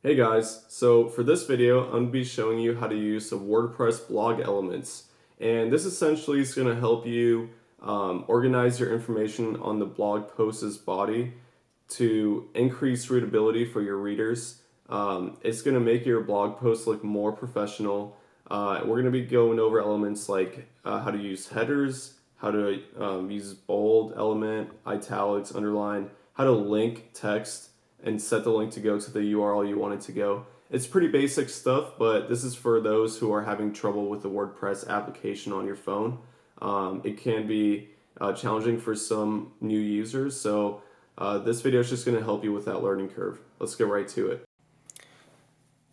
Hey guys, so for this video, I'm going to be showing you how to use some WordPress blog elements. And this essentially is going to help you organize your information on the blog post's body to increase readability for your readers. It's going to make your blog post look more professional. We're going to be going over elements like how to use headers, how to use bold element, italics, underline, how to link text and set the link to go to the URL you want it to go. It's pretty basic stuff, but this is for those who are having trouble with the WordPress application on your phone. It can be challenging for some new users, so this video is just going to help you with that learning curve. Let's get right to it.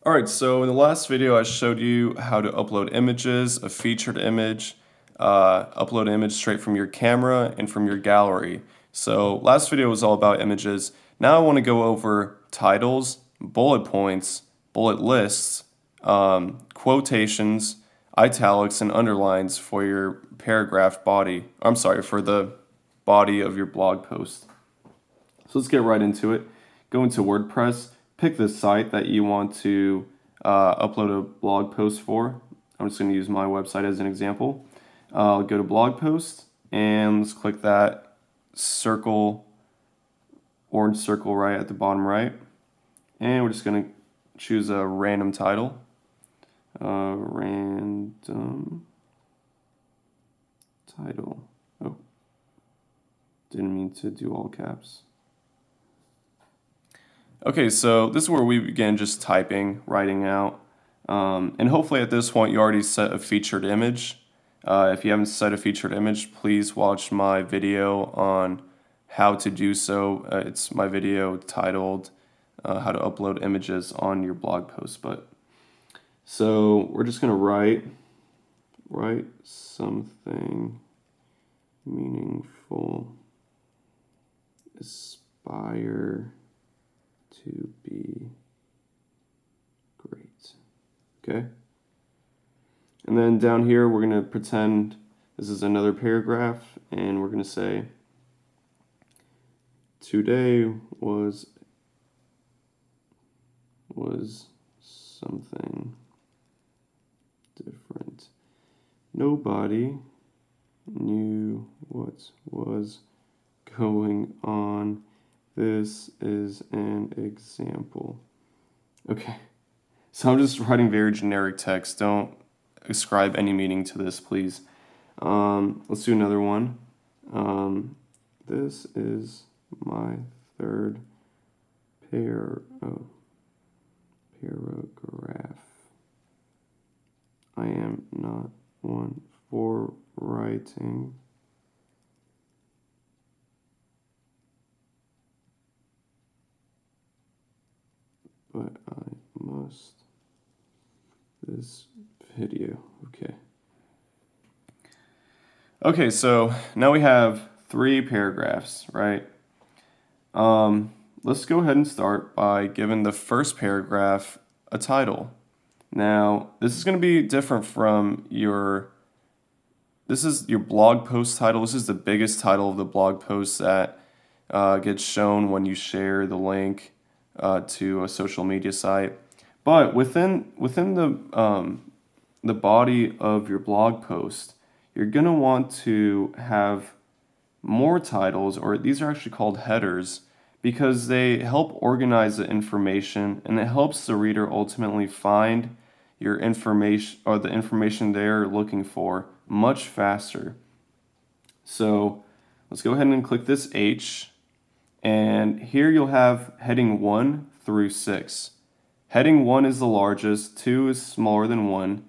Alright, so in the last video I showed you how to upload images, a featured image, upload an image straight from your camera and from your gallery. So last video was all about images. Now I want to go over titles, bullet points, bullet lists, quotations, italics, and underlines for your paragraph body. For the body of your blog post. So let's get right into it. Go into WordPress, pick the site that you want to upload a blog post for. I'm just going to use my website as an example. I'll go to Blogpost and let's click that circle, orange circle right at the bottom right. And we're just going to choose a random title. Random title. Oh, didn't mean to do all caps. Okay, so this is where we begin just typing, writing out. And hopefully at this point you already set a featured image. If you haven't set a featured image, please watch my video on how to do so. It's my video titled how to upload images on your blog post. So we're just going to write something meaningful, aspire to be great. Okay? And then down here, we're going to pretend this is another paragraph, and we're going to say, today was something different. Nobody knew what was going on. This is an example. Okay, so I'm just writing very generic text. Don't ascribe any meaning to this, please. Let's do another one. This is my third paragraph. I am not one for writing. But I must this video. Okay, so now we have 3 paragraphs, right? Let's go ahead and start by giving the first paragraph a title. Now, this is going to be different from this is your blog post title. This is the biggest title of the blog post that gets shown when you share the link to a social media site. But within the body of your blog post, you're going to want to have more titles, or these are actually called headers, because they help organize the information and it helps the reader ultimately find your information or the information they're looking for much faster. So let's go ahead and click this H, and here you'll have heading 1 through 6. Heading 1 is the largest, 2 is smaller than 1,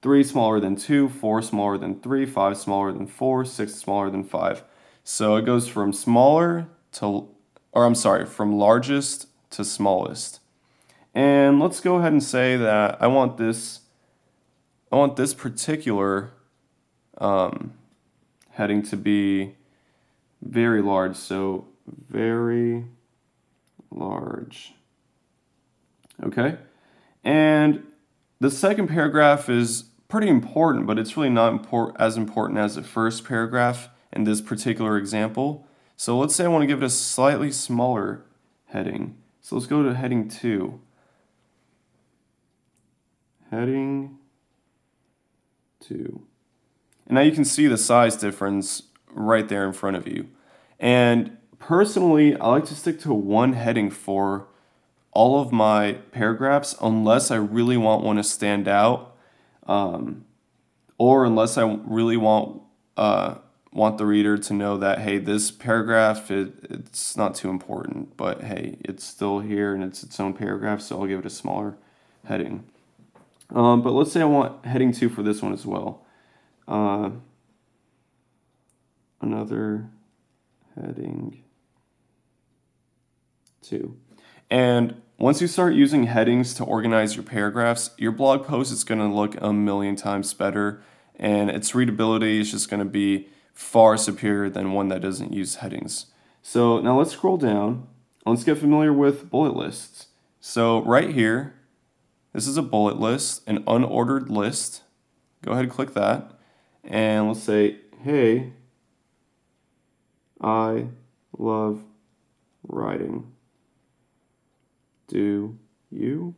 3 smaller than 2, 4 smaller than 3, 5 smaller than 4, 6 smaller than 5. So it goes from from largest to smallest. And let's go ahead and say that I want this particular heading to be very large, so very large. Okay? And the second paragraph is pretty important, but it's really not as important as the first paragraph in this particular example. So let's say I want to give it a slightly smaller heading. So let's go to heading 2. heading 2. And now you can see the size difference right there in front of you. And personally, I like to stick to one heading for all of my paragraphs unless I really want one to stand out, or unless I really want the reader to know that, hey, this paragraph, it's not too important, but hey, it's still here and it's its own paragraph, so I'll give it a smaller heading. But let's say I want heading 2 for this one as well. Another heading 2. And once you start using headings to organize your paragraphs, your blog post is going to look a million times better, and its readability is just going to be far superior than one that doesn't use headings. So now let's scroll down. Let's get familiar with bullet lists. So right here, this is a bullet list, an unordered list. Go ahead and click that. And let's say, hey, I love writing. Do you?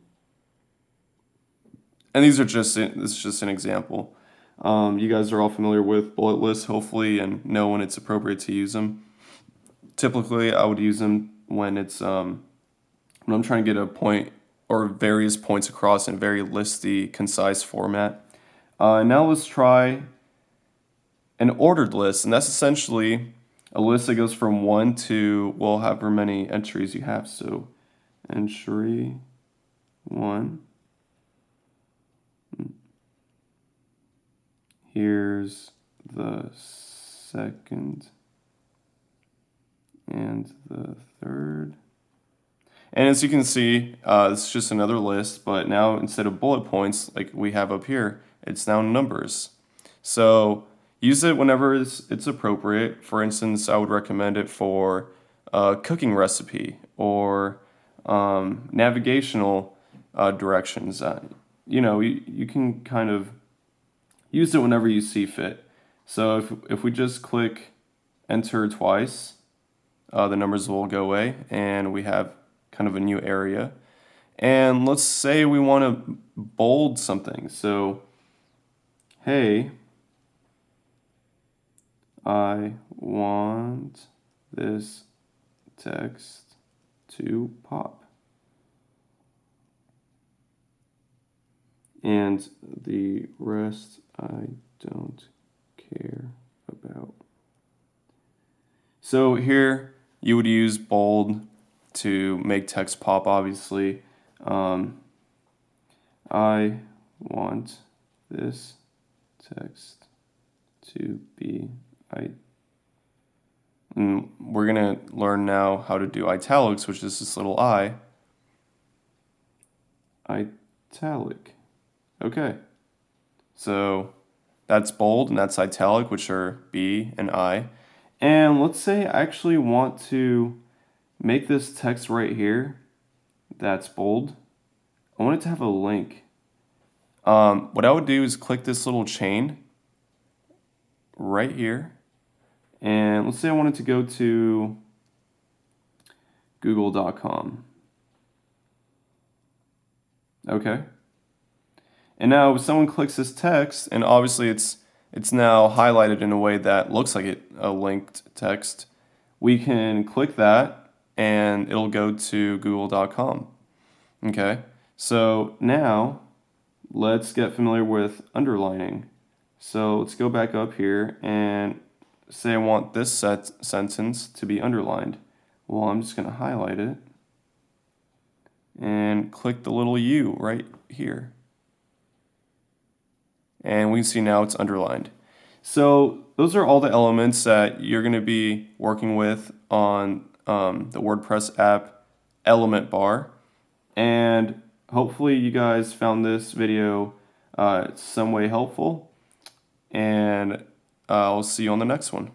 And this is just an example. You guys are all familiar with bullet lists, hopefully, and know when it's appropriate to use them. Typically, I would use them when I'm trying to get a point or various points across in a very listy, concise format. Now let's try an ordered list, and that's essentially a list that goes from 1 to, well, however many entries you have. So entry 1. Here's the second and the third. And as you can see, it's just another list, but now instead of bullet points like we have up here, it's now numbers. So use it whenever it's appropriate. For instance, I would recommend it for a cooking recipe or navigational directions. You can kind of use it whenever you see fit. So if we just click enter twice, the numbers will go away and we have kind of a new area. And let's say we want to bold something. So, hey, I want this text to pop. And the rest I don't care about. So here you would use bold to make text pop, obviously. I want this text to be and we're going to learn now how to do italics, which is this little I. Italic. Okay. So that's bold and that's italic, which are B and I. And let's say I actually want to make this text right here that's bold. I want it to have a link. What I would do is click this little chain right here. And let's say I wanted to go to google.com. Okay. And now if someone clicks this text, and obviously it's now highlighted in a way that looks like a linked text, we can click that and it'll go to google.com. Okay, so now let's get familiar with underlining. So let's go back up here and say I want this sentence to be underlined. Well, I'm just going to highlight it and click the little U right here. And we can see now it's underlined. So those are all the elements that you're going to be working with on the WordPress app element bar. And hopefully you guys found this video some way helpful. And I'll see you on the next one.